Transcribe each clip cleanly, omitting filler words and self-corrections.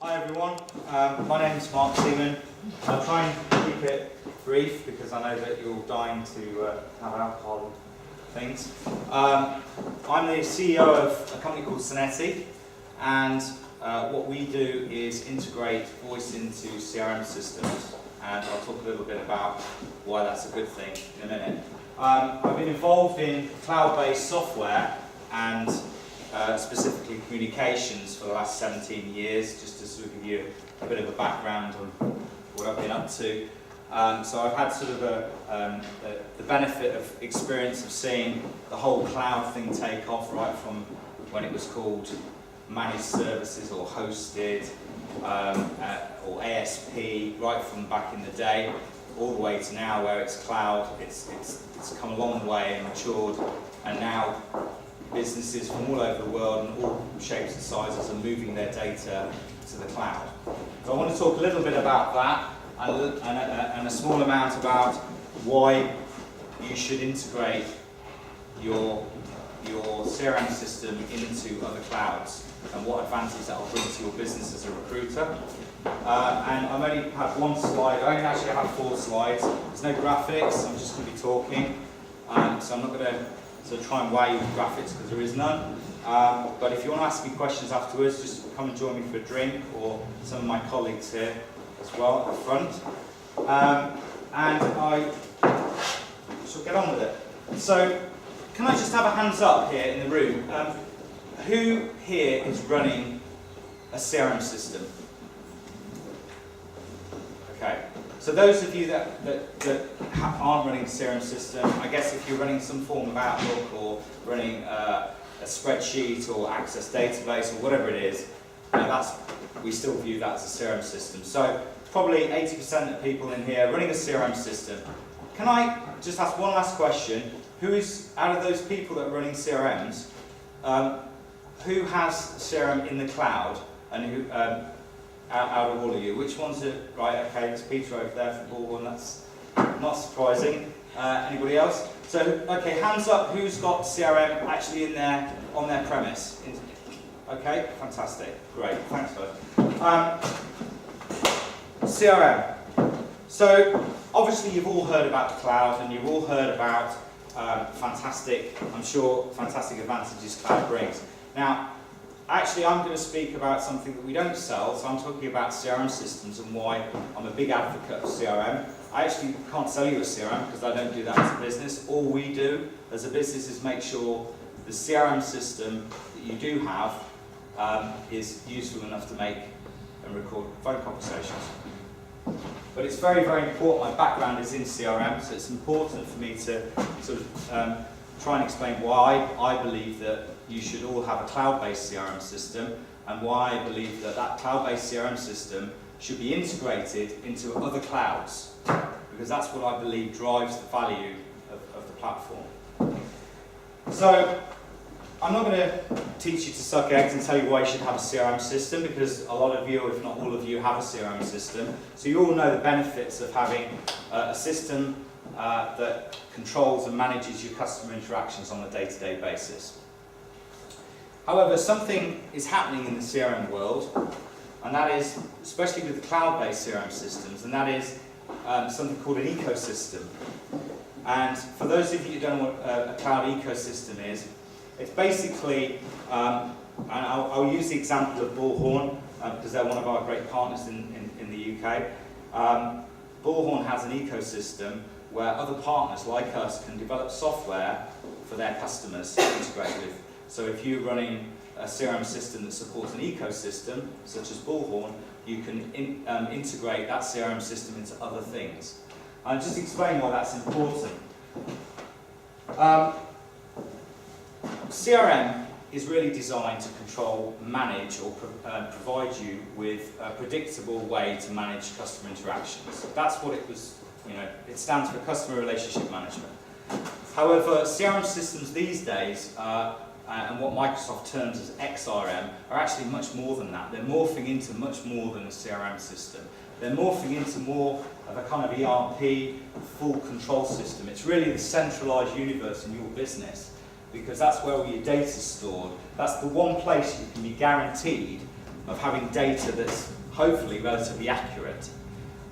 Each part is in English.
Hi everyone, my name is Mark Seemann. I'll try and keep it brief because I know that you're all dying to have alcohol and things. I'm the CEO of a company called Synety, and what we do is integrate voice into CRM systems, and I'll talk a little bit about why that's a good thing in a minute. I've been involved in cloud-based software and specifically communications for the last 17 years, just to sort of give you a bit of a background on what I've been up to. So I've had sort of the benefit of experience of seeing the whole cloud thing take off, right from when it was called managed services or hosted or ASP, right from back in the day, all the way to now where it's cloud. It's come a long way and matured, and now businesses from all over the world and all shapes and sizes are moving their data to the cloud. So I want to talk a little bit about that and a small amount about why you should integrate your CRM system into other clouds and what advantage that will bring to your business as a recruiter. And I've only had one slide. I only actually have 4 slides. There's no graphics. I'm just going to be talking. So I'm not going to sort of try and wow you with graphics because there is none. But if you want to ask me questions afterwards, just come and join me for a drink, or some of my colleagues here as well at the front. And I shall get on with it. So can I just have a hands up here in the room? Who here is running a CRM system? Okay. So those of you that aren't running a CRM system, I guess if you're running some form of Outlook or running a spreadsheet or Access database or whatever it is, we still view that as a CRM system. So probably 80% of people in here are running a CRM system. Can I just ask one last question? Who is, out of those people that are running CRMs, who has CRM in the cloud, and who, out of all of you, which ones are, right, okay, it's Peter over there from Bullhorn, that's not surprising. Anybody else? So, okay, hands up, who's got CRM actually in there, on their premise? Okay, fantastic, great, thanks for that. CRM. So, obviously you've all heard about the cloud, and you've all heard about fantastic advantages cloud brings. Now, actually, I'm going to speak about something that we don't sell, so I'm talking about CRM systems and why I'm a big advocate of CRM. I actually can't sell you a CRM because I don't do that as a business. All we do as a business is make sure the CRM system that you do have is useful enough to make and record phone conversations. But it's very, very important. My background is in CRM, so it's important for me to sort of try and explain why I believe that you should all have a cloud-based CRM system, and why I believe that that cloud-based CRM system should be integrated into other clouds, because that's what I believe drives the value of the platform. So I'm not going to teach you to suck eggs and tell you why you should have a CRM system, because a lot of you, if not all of you, have a CRM system. So you all know the benefits of having a system that controls and manages your customer interactions on a day-to-day basis. However, something is happening in the CRM world, and that is, especially with the cloud-based CRM systems, and that is something called an ecosystem. And for those of you who don't know what a cloud ecosystem is, it's basically, and I'll use the example of Bullhorn, because they're one of our great partners in the UK. Bullhorn has an ecosystem where other partners like us can develop software for their customers to integrate with. So if you're running a CRM system that supports an ecosystem, such as Bullhorn, you can integrate that CRM system into other things. I'll just explain why that's important. CRM is really designed to control, manage, or provide you with a predictable way to manage customer interactions. That's what it was, it stands for customer relationship management. However, CRM systems these days, and what Microsoft terms as XRM, are actually much more than that. They're morphing into much more than a CRM system. They're morphing into more of a kind of ERP, full control system. It's really the centralized universe in your business, because that's where all your data is stored. That's the one place you can be guaranteed of having data that's hopefully relatively accurate.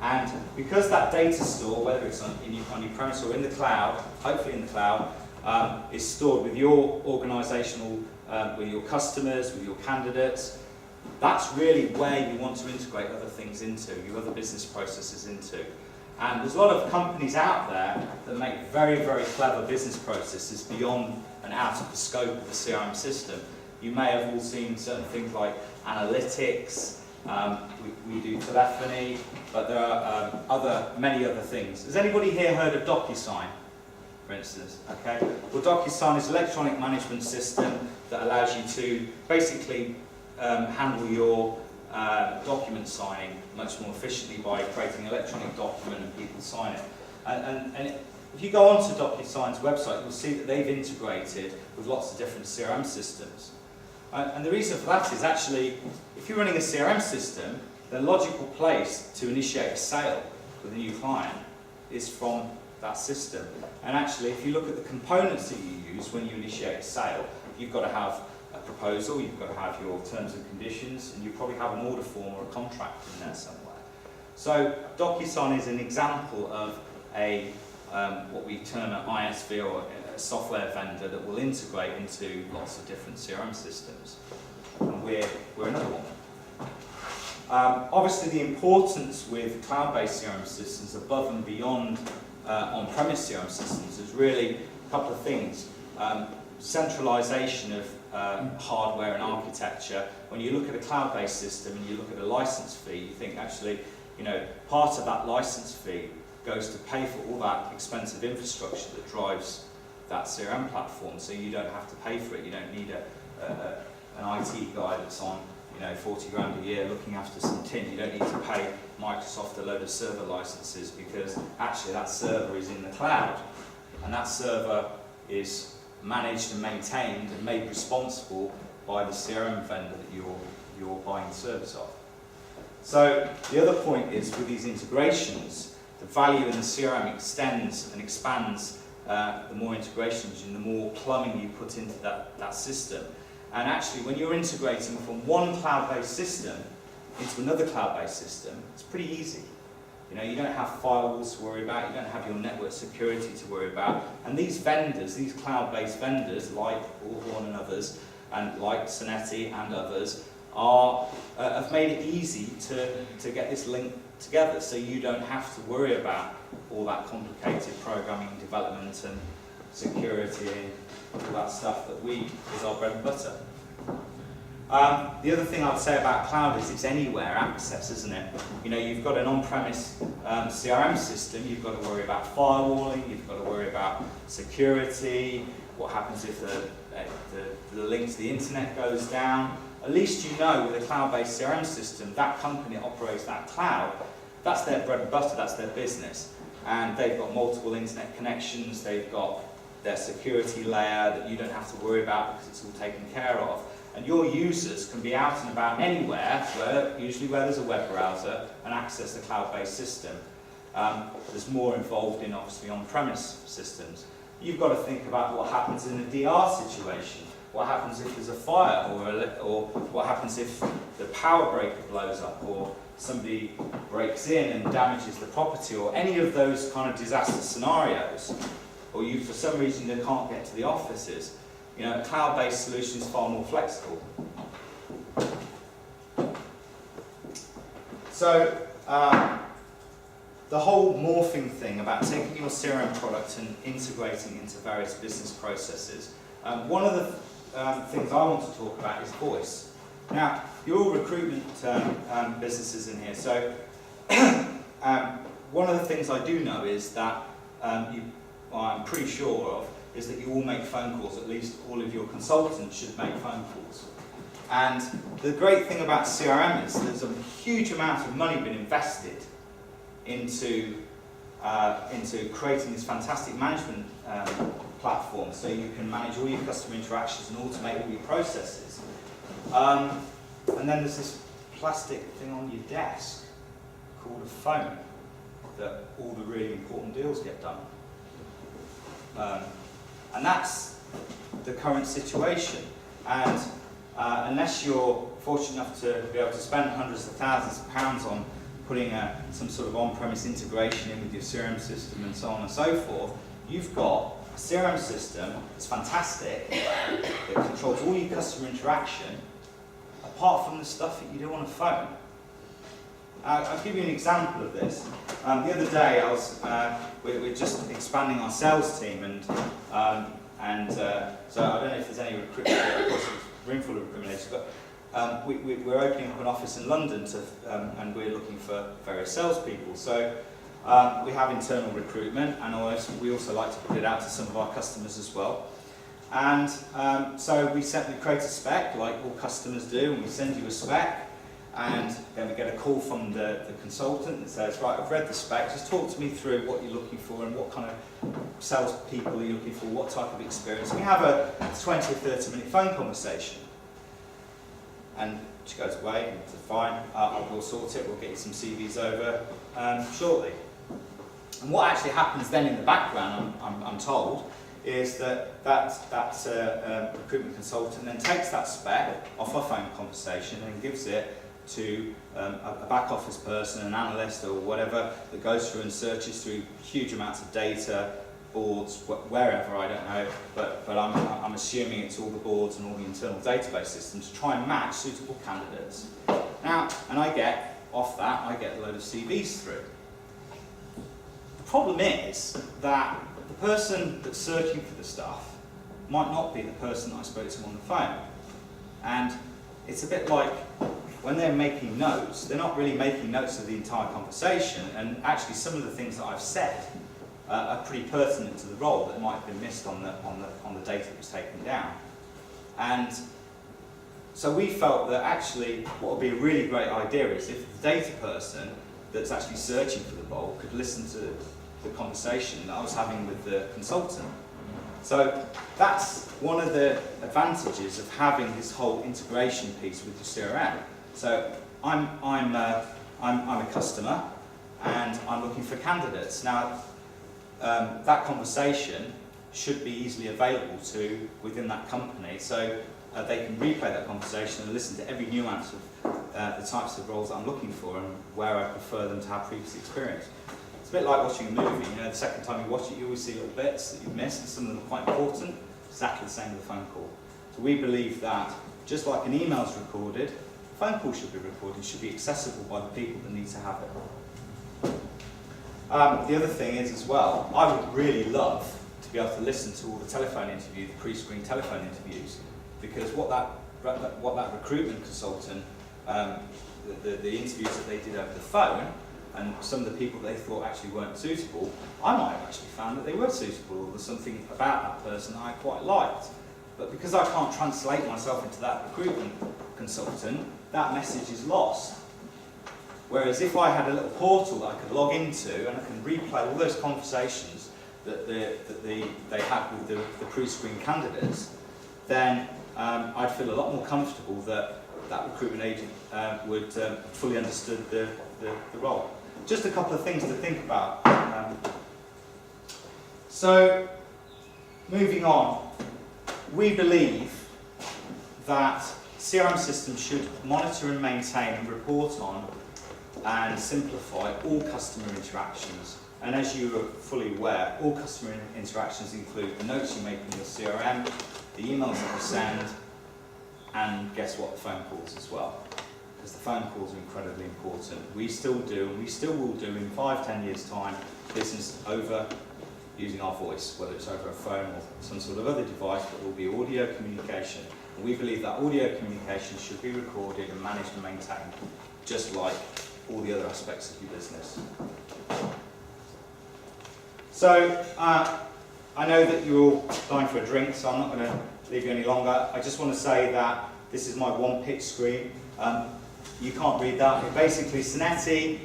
And because that data store, whether it's on your premise or in the cloud, hopefully in the cloud, is stored with your organisational, with your customers, with your candidates, that's really where you want to integrate other things into, your other business processes into. And there's a lot of companies out there that make very, very clever business processes beyond and out of the scope of the CRM system. You may have all seen certain things like analytics, we do telephony, but there are many other things. Has anybody here heard of DocuSign, for instance? Okay. Well, DocuSign is an electronic management system that allows you to basically handle your document signing much more efficiently by creating an electronic document and people sign it. And if you go onto DocuSign's website, you'll see that they've integrated with lots of different CRM systems. And the reason for that is actually, if you're running a CRM system, the logical place to initiate a sale with a new client is from that system. And actually, if you look at the components that you use when you initiate a sale, you've got to have a proposal, you've got to have your terms and conditions, and you probably have an order form or a contract in there somewhere. So DocuSign is an example of a what we term an ISV, or a software vendor that will integrate into lots of different CRM systems. And we're another one. Obviously, the importance with cloud-based CRM systems above and beyond on-premise CRM systems is really a couple of things. Centralization of hardware and architecture. When you look at a cloud-based system and you look at a license fee, you think actually, part of that license fee goes to pay for all that expensive infrastructure that drives that CRM platform, so you don't have to pay for it. You don't need an IT guy that's on 40 grand a year looking after some tin. You don't need to pay Microsoft a load of server licenses, because actually that server is in the cloud, and that server is managed and maintained and made responsible by the CRM vendor that you're buying the service of. So the other point is, with these integrations, the value in the CRM extends and expands the more integrations and the more plumbing you put into that system. And actually, when you're integrating from one cloud-based system into another cloud-based system, it's pretty easy. You don't have firewalls to worry about, you don't have your network security to worry about. And these vendors, these cloud-based vendors, like Bullhorn and others, and like Synety and others, have made it easy to get this link together, so you don't have to worry about all that complicated programming, development and security and all that stuff that is our bread and butter. The other thing I'd say about cloud is it's anywhere access, isn't it? You've got an on-premise CRM system, you've got to worry about firewalling, you've got to worry about security, what happens if the link to the internet goes down. At least with a cloud-based CRM system, that company that operates that cloud, that's their bread and butter, that's their business. And they've got multiple internet connections, they've got their security layer that you don't have to worry about because it's all taken care of. And your users can be out and about anywhere, usually where there's a web browser, and access the cloud-based system. There's more involved in, obviously, on-premise systems. You've got to think about what happens in a DR situation. What happens if there's a fire, or what happens if the power breaker blows up, or somebody breaks in and damages the property, or any of those kind of disaster scenarios, or for some reason you can't get to the offices. A cloud-based solution is far more flexible. So the whole morphing thing about taking your CRM product and integrating into various business processes. One of the things I want to talk about is voice. Now, you're all recruitment businesses in here, so one of the things I do know is that I'm pretty sure of is that you all make phone calls. At least all of your consultants should make phone calls. And the great thing about CRM is there's a huge amount of money been invested into creating this fantastic management platform, so you can manage all your customer interactions and automate all your processes. And then there's this plastic thing on your desk called a phone that all the really important deals get done. And that's the current situation. And unless you're fortunate enough to be able to spend hundreds of thousands of pounds on putting some sort of on-premise integration in with your CRM system and so on and so forth, you've got a CRM system that's fantastic, that controls all your customer interaction, apart from the stuff that you do on a phone. I'll give you an example of this. The other day, we're just expanding our sales team, and so I don't know if there's any recruitment, of course, there's a room full of recruitment agents, but we're opening up an office in London and we're looking for various salespeople. So we have internal recruitment, and we also like to put it out to some of our customers as well. And so we create a spec, like all customers do, and we send you a spec. And then we get a call from the consultant that says, right, I've read the spec, just talk to me through what you're looking for and what kind of sales people are you looking for, what type of experience. And we have a 20 or 30 minute phone conversation. And she goes away, and it's fine, we'll sort it, we'll get you some CVs over shortly. And what actually happens then in the background, I'm told, is that recruitment consultant then takes that spec off our phone conversation and gives it to a back office person, an analyst or whatever, that goes through and searches through huge amounts of data, boards, wherever, I don't know, but I'm assuming it's all the boards and all the internal database systems to try and match suitable candidates. Now, and I get a load of CVs through. The problem is that the person that's searching for the stuff might not be the person that I spoke to on the phone. And it's a bit like when they're making notes, they're not really making notes of the entire conversation, and actually some of the things that I've said are pretty pertinent to the role that might have been missed on the data that was taken down. And so we felt that actually what would be a really great idea is if the data person that's actually searching for the role could listen to the conversation that I was having with the consultant. So that's one of the advantages of having this whole integration piece with your CRM. So I'm a customer and I'm looking for candidates. Now that conversation should be easily available to within that company, so they can replay that conversation and listen to every nuance of the types of roles that I'm looking for and where I prefer them to have previous experience. It's a bit like watching a movie. You know, the second time you watch it, you always see little bits that you've missed, and some of them are quite important. Exactly the same with a phone call. So we believe that just like an email is recorded, a phone call should be recorded, should be accessible by the people that need to have it. The other thing is as well, I would really love to be able to listen to all the telephone interviews, the pre-screened telephone interviews, because what that recruitment consultant, the interviews that they did over the phone, and some of the people they thought actually weren't suitable, I might have actually found that they were suitable, or there's something about that person that I quite liked. But because I can't translate myself into that recruitment consultant, that message is lost. Whereas if I had a little portal that I could log into and I can replay all those conversations that they had with the pre-screened candidates, then I'd feel a lot more comfortable that that recruitment agent would fully understood the role. Just a couple of things to think about. So, moving on, we believe that CRM systems should monitor and maintain and report on and simplify all customer interactions. And as you are fully aware, all customer interactions include the notes you make in your CRM, the emails that you send, and guess what, the phone calls as well. Because the phone calls are incredibly important. We still do, and we still will do in 5-10 years' time, business over using our voice, whether it's over a phone or some sort of other device, but it will be audio communication. And we believe that audio communication should be recorded and managed and maintained, just like all the other aspects of your business. So, I know that you're all dying for a drink, so I'm not going to leave you any longer. I just want to say that this is my one pitch screen. You can't read that. It basically, Synety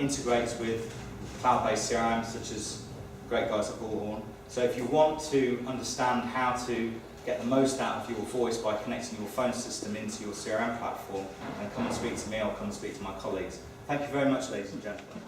integrates with cloud-based CRM, such as great guys at Bullhorn. So if you want to understand how to get the most out of your voice by connecting your phone system into your CRM platform, then come and speak to me or come and speak to my colleagues. Thank you very much, ladies and gentlemen.